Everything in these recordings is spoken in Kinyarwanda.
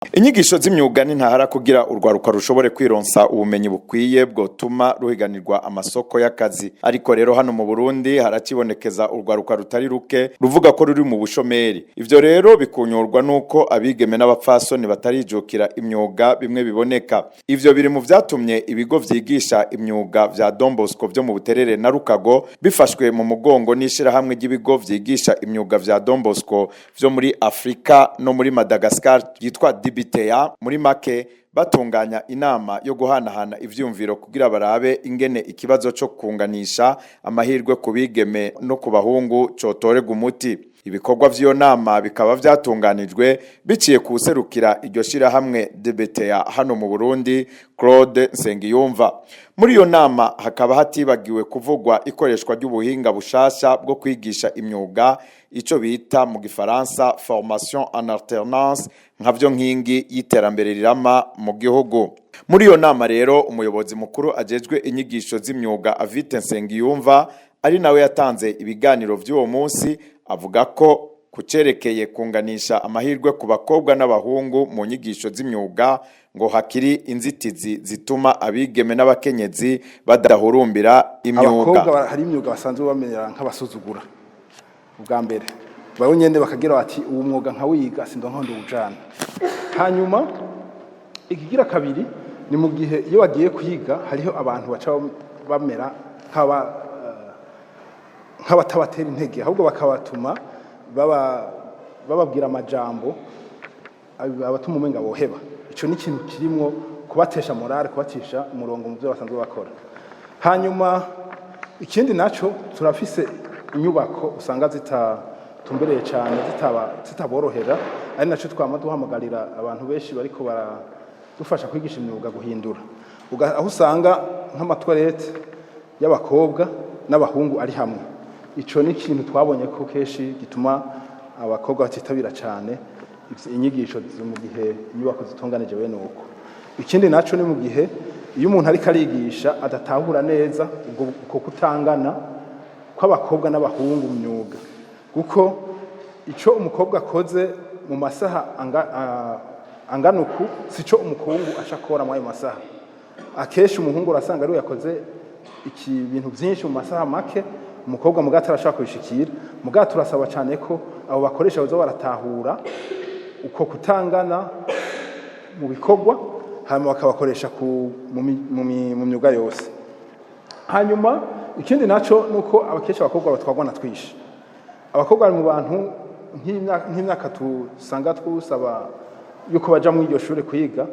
Inyigisho z'imyuga n'intahara kugira urwaruka rushobore kwironsa ubumenyi bukwiye bwotuma ruhiganirwa amasoko y'akazi. Ariko rero hano mu Burundi harakibonekeza urwaruka rutari ruke ruvuga ko ruri mu bushomeri. Ivyo rero bikunyurwa nuko abigeme n'abapfasoni batarijukira imyuga bimwe biboneka. Ivyo biri mu vyatumye ibigo vyigisha imyuga vya Don Bosco vyo mu Buterere na Rukago bifashwe mu mugongo n'ishirahamwe ry'ibigo vyigisha imyuga vya Don Bosco vyo muri Afrika no muri Madagascar yitwa Bitea muri make batunganya inama yo guhanahana ivyumviro kugira barabe ingene ikibazo cyo kunganisha amahirwe kubigeme no kubahungu cotorega umuti. Ibikorwa vy'iyo nama bikaba vyatunganijwe biciye kuserukira iryo shira hamwe Bitea hano mu Burundi Claude Nsengiyumva. Muri iyo nama hakaba hatibagiwe kuvugwa ikoreshwa ry'ubuhinga bushasha bwo kwigisha imyuga ico bita mu Gifaransa formation en alternance nkavyo nkingi y'iterambere rirama mu gihugu. Muri iyo nama rero umuyobozi mukuru ajejwe inyigisho z'imyuga Avite Nsengiyumva ari nawe yatanze ibiganiro vy'uwo munsi avuga ko kucerekeye kunganisha amahirwe ku bakobwa n'abahungu mu nyigisho z'imyuga ngo hakiri inzitizi zituma abigeme n'abakenyezi badahurumbira imyuga. Abakobwa hari imyuga basanzwe bamenyera nk'abasuzugura ubwa mbere baho nyende bakagira bati uwo mwuga nka wiga sindonkondo ujana. Hanyuma ikigira kabiri ni mu gihe iyo bagiye kwiga hariho abantu baca bamera nk'abatabatera intege ahubwo bakabatuma bababwira amajambo abatuma umenga boheba. Ico ni ikintu kirimwo kubatesha morale, kubatisha umurongo mu byo basanzwe bakora. Hanyuma ikindi naco turafise inyubako usanga zitatumbereye cyane zitaborohera, ari naco twama duhamagarira abantu benshi bariko baradufasha kwigisha imyuga guhindura. Aho usanga nk'amatwarete y'abakobwa n'abahungu ari hamwe. Ico ni ikintu twabonye ko keshi gituma abakobwa batitabira cyane inyigisho mu gihe inyubako zitunganije bene uko. Ikindi naco ni mu gihe iyo umuntu ari karigisha adatahura neza ubwo kutangana kw'abakobwa n'abahungu mu myuga, kuko ico umukobwa akoze mu masaha angana uku sico umuhungu ashakora mu ayo masaha. Akeshi umuhungu urasanga ari yakoze iki bintu byinshi mu masaha make, umukobwa mugati arashaka kubishikira. Mugati turasaba cyane ko abo bakoresha bazo baratahura uko kutangana mu bikorwa hanyuma bakabakoresha mu myuga yose. Hanyuma ikindi naco nuko abakesha abakobwa batwagwa na twishi. Abakobwa ari mu bantu nk'imyaka tusanga twusaba yuko baja mu iryo shure kwiga,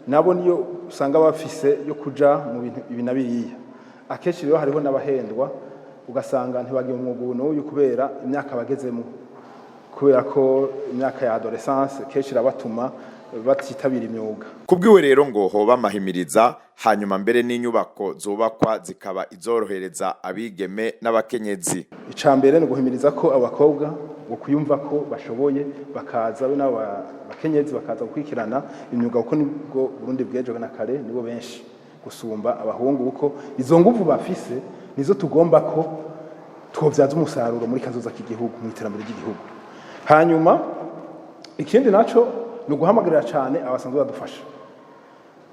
nabo niyo usanga bafise yo kuja mu bintu ibinabiriya. Akeshi rero hariho n'abahendwa ugasanga ntibagiye mu mwuga uyu kubera imyaka bagezemo, kubera ko imyaka ya adolescence keshi rabatuma batitabira imyuga. Kubwiwe rero ngo hoba mahimiriza hanyuma mbere n'inyubako zubakwa zikaba izorohereza abigeme n'abakenyezi. Icambere no guhimiriza ko abakobwa ngo kuyumva ko bashoboye bakaza n'abakenyezi bakaza gukwikirana imyuga kuko nibwo Burundi bwejo na kare nibo benshi gusumba abahungu, uko izo nguvu bafise nizo tugomba ko twovyaza umusaruro muri kazoza k'igihugu mu iterambere ry'igihugu. Hanyuma ikindi naco no guhamagarira cyane abasanzwe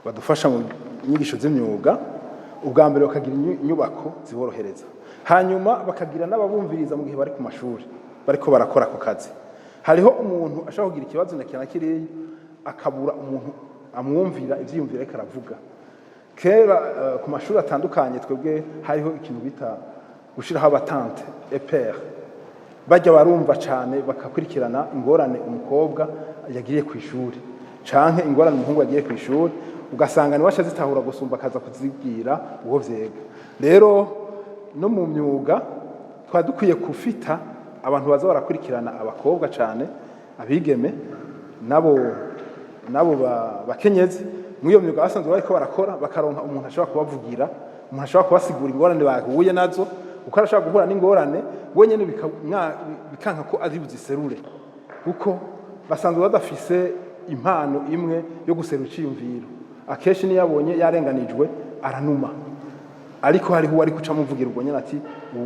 badufasha mu nyigisho z'imyuga. Ubwa mbere bakagira inyubako ziborohereza, hanyuma bakagira n'ababumviriza mu gihe bari ku mashuri bariko barakora ku kazi. Hariho umuntu ashaka kugira ikibazo na kiriya akabura umuntu amwumvira ivyiyumvira ariko aravuga. Kera ku mashuri atandukanye twebwe hariho ikintu bita gushiraho abatante EPR, bajya barumva cyane bakakurikirana ingorane umukobwa yagiriye ku ishuri canke ingorane umuhungu yagiye ku ishuri, ugasanga ni washa zitahura gusumba akaza kuzibwira uwo vyega. Rero no mu myuga twadukwiye kufita abantu baza barakurikirana abakobwa cyane abigeme nabo bakenyezi mwiyo myuga basanzwe bariko barakora, bakaronka umuntu ashobora kubavugira, umuntu ashobora kubasigura ingorane bahuye nazo, uko arashaka guhura n'ingorane wenyene bikanka ko ari buziserure, kuko basanzwe badafise impano imwe yo guserura iciyumviro. Akeshi ni yabonye yarenganijwe aranuma, ariko hariho uwari kuca muvugira ubwo nyene ati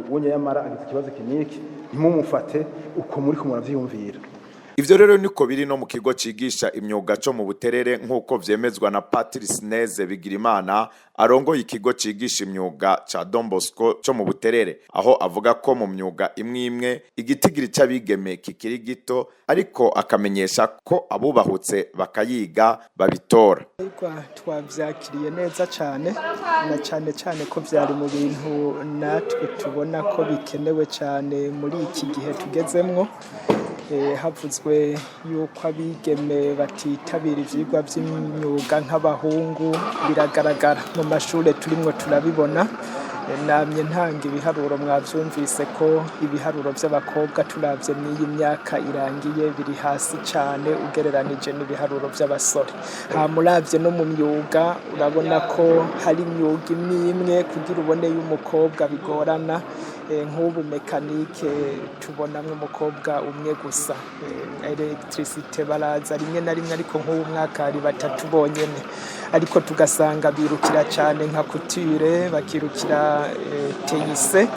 ubonye yamara agize ikibazo kiniki ntimumufate uko muri ko muravyiyumvira. Ivyo rero niko biri no mu kigo cigisha imyuga co mu Buterere nk'uko vyemezwa na Patrice Neze Bigirimana arongoye ikigo cigisha imyuga ca Don Bosco co mu Buterere, aho avuga ko mu myuga imwe imwe igitigiri c'abigeme kikiri gito, ariko akamenyesha ko abubahutse bakayiga babitora. Twavyakiriye neza cane, na cane ko vyari mu bintu natwe tubona ko bikenewe cane muri iki gihe tugezemwo. Havuzwe yuko abigeme batitabira ivyigwa vy'imyuga nk'abahungu, biragaragara mu mashure turimwo turabibona. Namye ntanga ibiharuro, mwavyumvise ko ibiharuro vy'abakobwa turavye n'iyi myaka irangiye biri hasi cane ugereranije n'ibiharuro vy'abasore. Muravye no mu myuga urabona ko hari imyuga imwe kugira ubone y'umukobwa bigorana. Nk'ubu mekanike tubonamwo umukobwa umwe gusa, electricité baraza rimwe na rimwe, ariko nk'ubu mwaka hari 3 bonyene, ariko tugasanga birukira cyane nka couture, bakirukira TIC,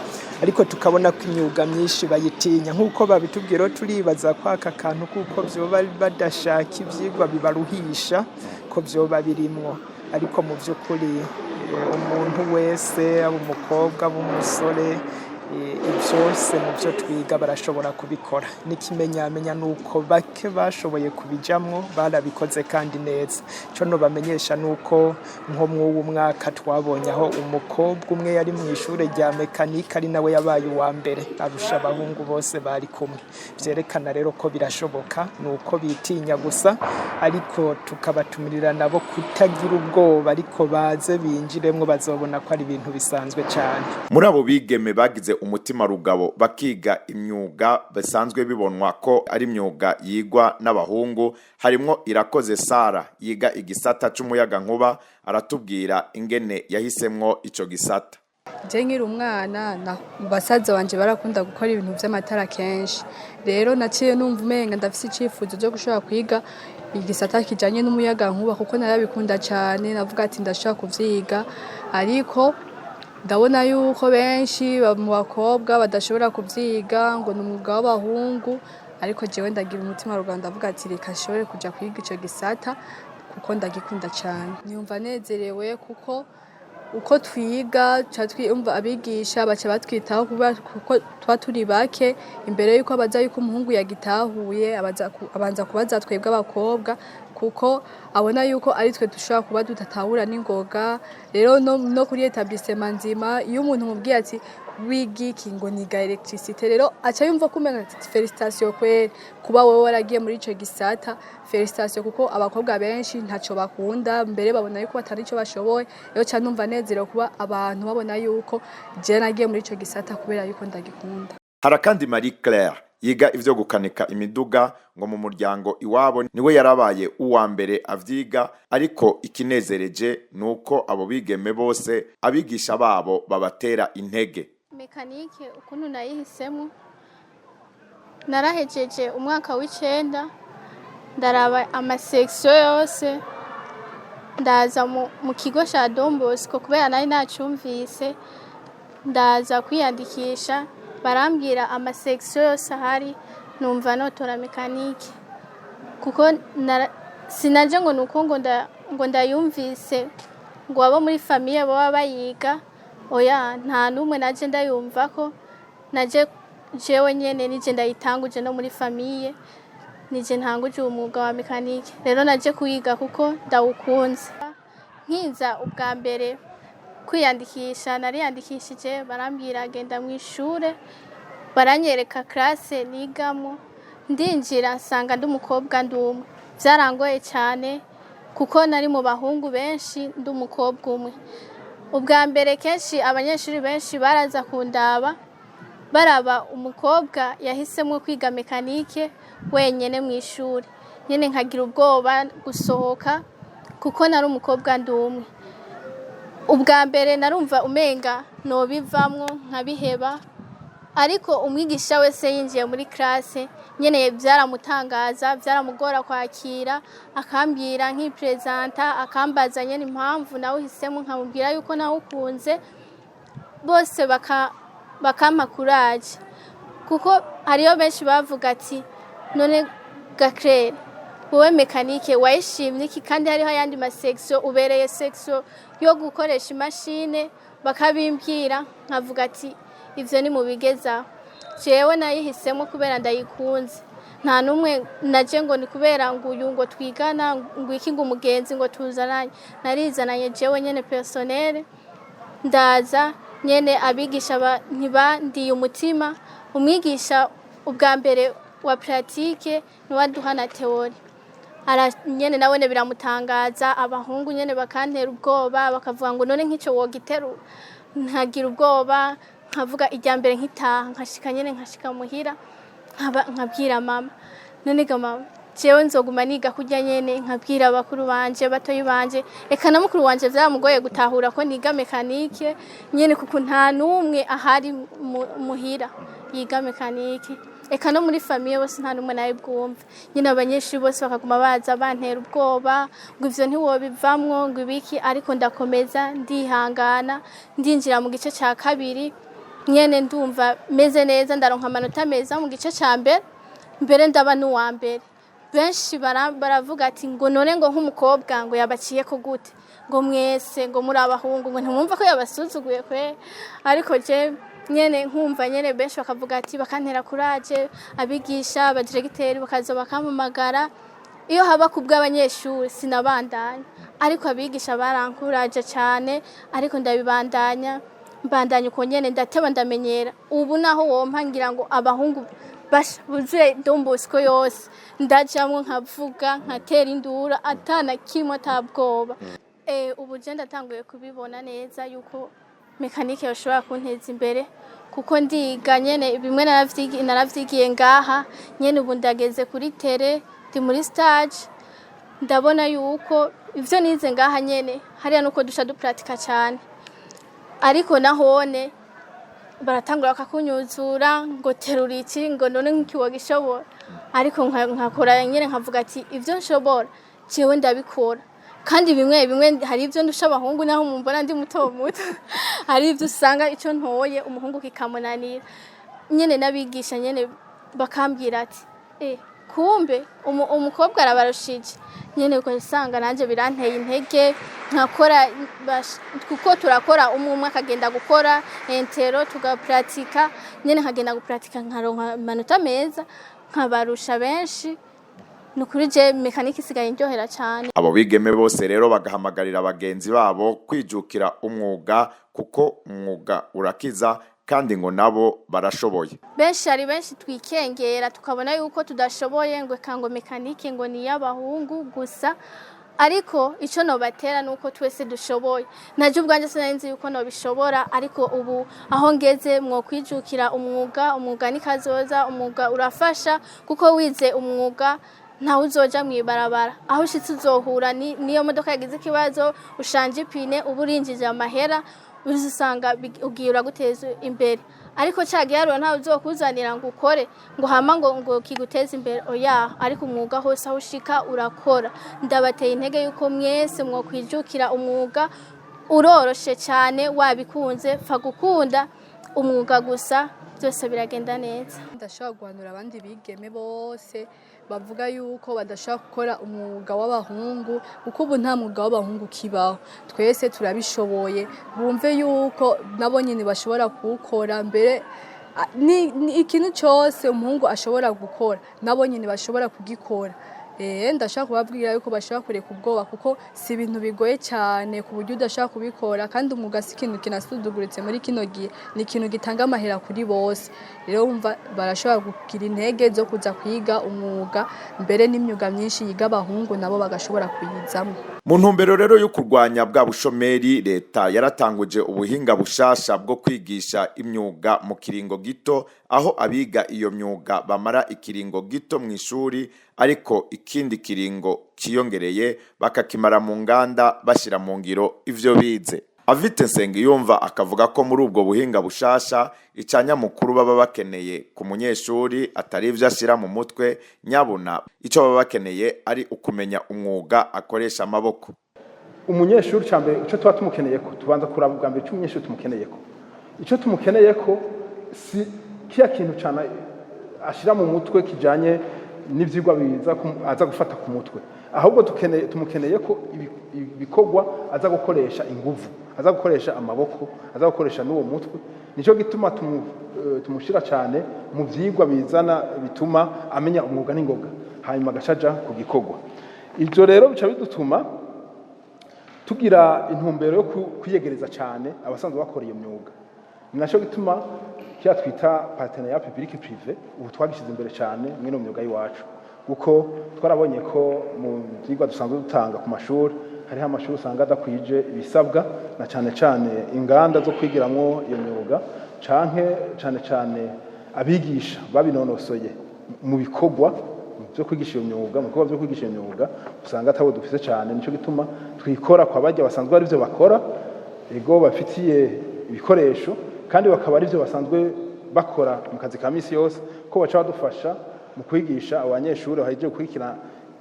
ariko tukabona ko imyuga myinshi bayitinya. Nk'uko babitubwira turibaza ko aka kantu kuko vyoba badashaka ivyigwa bibaruhisha ko vyoba birimwo, ariko mu vy'ukuri umuntu wese aba umukobwa b'umusore ivyose mu byo twiga barashobora kubikora. N'ikimenyamenya nuko bake bashoboye kubijamwo barabikoze kandi neza. Cyo no bamenyesha nuko nko mu mwaka twabonye aho umukobwa umwe yari mu ishure rya mekanike ari nawe yabaye uwa mbere arusha abahungu bose bari kumwe. Vyerekana rero ko birashoboka, nuko bitinya gusa, ariko tukabatumirira nabo kutagira ubwoba, ariko baze binjiremwo bazobona ko ari ibintu bisanzwe cyane. Muri abo bigeme bagize umutima rugabo bakiga imyuga basanzwe bibonwa ko ari imyuga yigwa n'abahungu, harimwo Irakoze Sara yiga igisata c'umuyaga nkuba, aratubwira ingene yahisemwo ico gisata. Je nkiri umwana na basaza wanje barakunda gukora ibintu vy'amatara kenshi, rero naciye numva umenga ndafise icifuzo cyo gushobora kwiga igisata kijanye n'umuyaga nkuba, kuko narabikunda cyane, navuga ati ndashaka kuvyiga, ariko ndabona yuko benshi mu bakobwa badashobora kuvyiga ngo n'umwuga w'abahungu, ariko jewe ndagira umutima ruganda ndavuga ati reka nshobore kuja kwiga ico gisata kuko ndagikunda cyane. Nyumva nezerewe kuko uko twiga twumva abigisha baca batwitaho kuko twa turi bake, imbere yuko abaza yuko umuhungu yagitahuye abanza kubaza twebwe abakobwa, kuko abona yuko ari twe dushobora kuba tudatahura n'ingoga. Rero no kuri etablissement nzima iyo umuntu mubwiye ati wigiki ngo niga electricité, rero aca yumva kumenga felicitation kwere kuba wowe waragiye muri ico gisata, felicitation, kuko abakobwa benshi ntaco bakunda, mbere babona yuko batari ico bashoboye. Rero ca numva nezero kuba abantu babona yuko je nagiye muri ico gisata kubera yuko ndagikunda. Hara kandi Marie Claire yiga ivyo gukanika imiduga, ngo mu muryango iwabo niwe yarabaye uwa mbere avyiga, ariko ikinezereje nuko abo bigeme bose abigisha babo babatera intege. Mekanike ukuntu nayihisemo, narahejeje umwaka w'9 ndaraba amasection yose, ndaza mu kigo ca Don Bosco kubera nari nacumvise, ndaza kwiyandikisha, barambwira amasection yose ahari, numva notora mekanike, kuko sinaje ngo nuko ngo ndayumvise ngo abo muri famille baba bayiga, oya nta numwe naje ndayumva ko, naje jewe nyene nije ndayitanguje no muri famille, nije ntanguje umwuga wa mekanike. Rero naje kuyiga kuko ndawukunze. Nkiza ubwa mbere kwiyandikisha, nariyandikishije, barambwira genda mu ishure, baranyereka classe nigamo, ndinjira nsanga ndi umukobwa ndumwe. Vyarangoye cyane kuko nari mu bahungu benshi ndi umukobwa umwe. Ubwa mbere kenshi abanyeshuri benshi baraza kundaba, baraba umukobwa yahisemo kwiga mekanike wenyene mu ishuri, nyene nkagira ubwoba gusohoka kuko nari umukobwa ndumwe. Ubwa mbere narumva umenga no bivamwo nkabiheba, ariko umwigisha wese yinjiye muri classe nyene byaramutangaza, byaramugora kwakira, akambwira nk'ipresenta, akambaza nyene impamvu nawe hisemo, nkamubwira yuko nawe ukunze, bose bakampa courage, kuko hariyo benshi bavuga ati none Gacrere wowe mekanike wayishimye iki kandi hariho ayandi masection ubereye section yo gukoresha imashine bakabimbwira nkavuga ati ivyo ni mubigeza jewe nayihisemo kubera ndayikunze nta numwe naje ngo ni kubera ngo uyu ngo twigana ngo iki ngo umugenzi ngo tuzananye narizananye jewe nyene personnel ndaza nyene abigisha ntibandiye umutima umwigisha ubwa mbere wa pratique niwaduha na teori nyene nabone biramutangaza abahungu nyene bakantera ubwoba bakavuga ngo none nk'ico wogiteru ntagira ubwoba nkavuga ijya mbere nkitaha nkashika nyene nkashika muhira nkabwira mama none ga mama jewe nzoguma niga kurya nyene nkabwira bakuru banje batoyi banje eka na mukuru wanje vyamugoye gutahura ko niga mekanike nyene kuko nta numwe ahari muhira yiga mekanike eka no muri famille bose nta numwe nawe bwumva nyine abanyeshuri bose bakaguma baza bantera ubwoba ngo ivyo ntiwobivamwo ngo ibiki ariko ndakomeza ndihangana ndinjira mu gice ca kabiri nyene ndumva meze neza ndaronka amanota meza mu gice ca mbere ndaba n'uwa mbere benshi baravuga ati ngo none ngo nk'umukobwa ngo yabaciye ko gute ngo mwese ngo muri abahungu ngo ntimwumva ko yabasuzuguye kwe ariko je nyene nkumva nyene benshi bakavuga ati bakantera courage abigisha abadiregiteri bakaza bakampamagara iyo haba kubw'abanyeshuri sinabandanya ariko abigisha barankuraje cyane ariko ndabibandanya mbandanya uko nyene ndateba ndamenyera ubu naho wompa ngira ngo abahungu buzuye Dombosco yose ndajamwe nkavuga nkatera indura atana kimwe atabwoba ubu je ndatanguye kubibona neza yuko mekanike yoshobora kunteza imbere kuko ndiga nyene bimwe naravyigiye ngaha nyene ubu ndageze kuri tere ndi muri stage ndabona yuko ivyo nize ngaha nyene hariya nuko dusha dupratika cyane ariko nahone baratangura bakakunyuzura ngo terura iki ngo none nk'ikiwo gishobora ariko nkakora nyene nkavuga ati ivyo nshobora jewe ndabikora kandi bimwe hari ivyo ndusha abahungu naho mumbona ndi muto hari ivyo usanga ico ntoye umuhungu kikamunanira nyene nabigisha nyene bakambwira ati kumbe umukobwa arabarushije nyene uko usanga nanje biranteye intege nkakora kuko turakora umwe akagenda gukora intero tugapratika nyene nkagenda gupratika nkaronka amanota meza nkabarusha benshi nukuri je mekanike isigaye ndyohera cyane. Abo bigeme bose rero bagahamagarira abagenzi babo kwijukira umwuga kuko umwuga urakiza kandi ngo nabo barashoboye. Benshi ari benshi twikengera tukabona yuko tudashoboye ngo kango mekanike ngo ni y'abahungu gusa ariko ico no batera nuko twese dushoboye. Naje ubwanje sinanzi yuko no bishobora ariko ubu aho ngeze mwo kwijukira umwuga ni kazoza umwuga urafasha kuko wize umwuga nta uzoja mwibarabara aho ushitse uzohura niyo modoka yagize ikibazo ushanje ipine uburinjije amahera uzisanga ugira guteza imbere ariko cagiye haro nta uzokuzanira ngo ukore ngo hama ngo kiguteza imbere oya ariko umwuga hose aho ushika urakora ndabateye intege yuko mwese mwo kwijukira umwuga uroroshe cyane wabikunze fa gukunda umwuga gusa byose biragenda neza. Ndashaka guhanura abandi bigeme bose bavuga yuko badashaka gukora umwuga w'abahungu kuko ubu nta mwuga w'abahungu kibaho twese turabishoboye bumve yuko nabo nyine bashobora kuwukora mbere ni ikintu cyose umuhungu ashobora gukora nabo nyine bashobora kugikora. Ndashaka kubabwira yuko bashaka kureka ubwoba kuko si ibintu bigoye cyane ku buryo udashaka kubikora kandi umwuga si ikintu kinasuduguritse muri kino gihe ni ikintu gitanga amahera kuri bose rero wumva barashobora kugira intege zo kuza kwiga umwuga mbere n'imyuga myinshi yiga abahungu nabo bagashobora kuyizamo. Mu ntumbero rero yo kurwanya bwa bushomeri leta yaratanguje ubuhinga bushasha bwo kwigisha imyuga mu kiringo gito aho abiga iyo myuga bamara ikiringo gito mu ishuri ariko ikindi kiringo kiyongereye bakakimara mu nganda bashira mu ngiro ivyo bize. Avite Nsengiyumva akavuga ko muri ubwo buhinga bushasha icanya mukuru baba bakeneye ku munyeshuri atari ivyo ashira mu mutwe nyabuna ico baba bakeneye ari ukumenya umwuga akoresha amaboko. Umunyeshuri cyambe ico tuba tumukeneye ko tubanza kuraba ubwa mbere cy'umunyeshuri tumukeneye ko ico tumukeneye ko si kiya kintu cyane ashira mu mutwe kijanye n'ivyigwa biza aza gufata ku mutwe, ahubwo tumukeneye ko ibikorwa aza gukoresha inguvu, aza gukoresha amaboko, aza gukoresha n'uwo mutwe. Nico gituma tumushira cyane mu vyigwa bizana bituma amenya umwuga n'ingoga, hanyuma agashaja ku gikorwa. Ivyo rero bica bidutuma tugira intumbero yo kwiyegereza cyane abasanzwe bakora iyo myuga. Ni naco gituma kiya twita partenariat public privé ubu twagishize imbere cyane mwino myuga y'iwacu, kuko twarabonye ko mu vyigwa dusanzwe dutanga ku mashuri hariho amashuri usanga adakwije ibisabwa, na cyane inganda zo kwigiramwo iyo myuga cyane abigisha babinonosoye mu bikorwa byo kwigisha iyo myuga, mu bikorwa byo kwigisha iyo myuga usanga atabo dufise cyane. Nico gituma twikora kwa bajya basanzwe ari byo bakora, ego bafitiye ibikoresho kandi bakaba ari byo basanzwe bakora mu kazi ka misi yose, ko baca badufasha mu kwigisha abanyeshuri bahejeje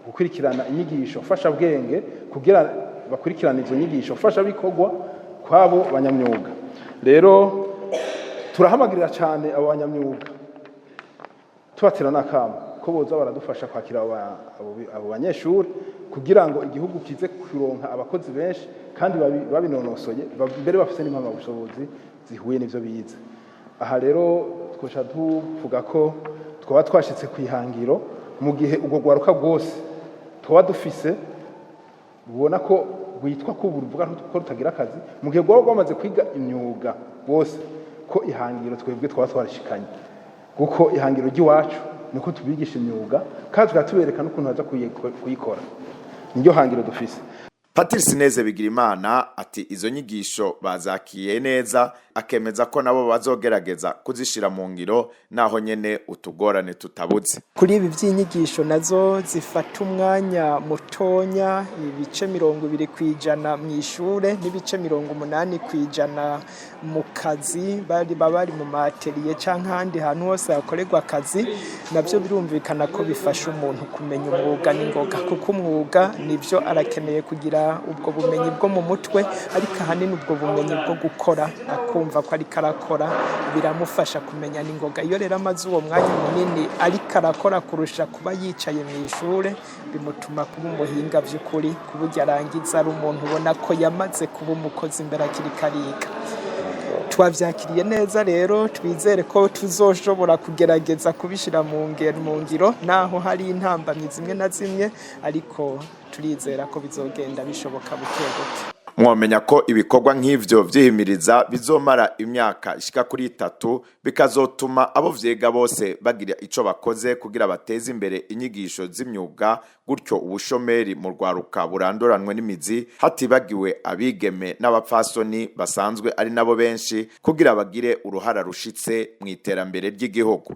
gukurikirana inyigisho fasha bwenge kugira bakurikirana izo nyigisho fasha bikorwa kwabo banyamyuga. Rero turahamagarira cyane abo banyamyuga, tubatera n'akamo ko boza baradufasha kwakira abo banyeshuri kugira ngo igihugu kize kuronka abakozi benshi kandi babinonosoye, mbere bafite n'impamyabushobozi zihuye n'ivyo bize. Aha rero twoca tuvuga ko twaba twashitse kwihangiro mu gihe ubwo gwaruka bwose twaba dufise ubona ko witwa ko uvuga ko rutagira akazi, mu gihe gwaba gwamaze kwiga imyuga bose, ko ihangiro twebwe twaba twarashikanye, kuko ihangiro ry'iwacu niko tubigisha imyuga kandi tukatubereka n'ukuntu baza kuyikora. Niryo hangiro dufise. Patrice Neze Bigirimana ati izo nyigisho bazakiye neza, akemeza ko nabo bazogerageza kuzishira mu ngiro naho nyene utugorane tutabuze. Kuri ibi by'inyigisho nazo zifata umwanya mutonya, ibice 20% mu ishure n'ibice 80% mu kazi, bari mu materiye canke handi hantu hose hakorerwa akazi, navyo birumvikana ko bifasha umuntu kumenya umwuga n'ingoga, kuko umwuga nivyo arakeneye kugira ubwo bumenyi bwo mu mutwe, ariko ahanini ubwo bumenyi bwo gukora akumva ko ari karakora biramufasha kumenya n'ingoga. Iyo rero amaze uwo mwanya munini ari karakora kurusha kuba yicaye mu ishure, bimutuma kuba umuhinga vy'ukuri, kuburyo arangiza ari umuntu ubona ko yamaze kuba umukozi imbere akiri kariga. Twavyakiriye neza rero, twizere ko tuzoshobora kugerageza kubishira mu ngiro naho hari intambamyi zimwe na zimwe, ariko turizera ko bizogenda bishoboka buke buke. Mwomenya ko ibikorwa nk'ivyo vyihimiriza bizomara imyaka ishika kuri 3, bikazotuma abo vyega bose bagira ico bakoze kugira bateze imbere inyigisho z'imyuga, gutyo ubushomeri mu rwaruka burandoranwe n'imizi, hatibagiwe abigeme n'abapfasoni basanzwe ari nabo benshi, kugira bagire uruhara rushitse mu iterambere ry'igihugu.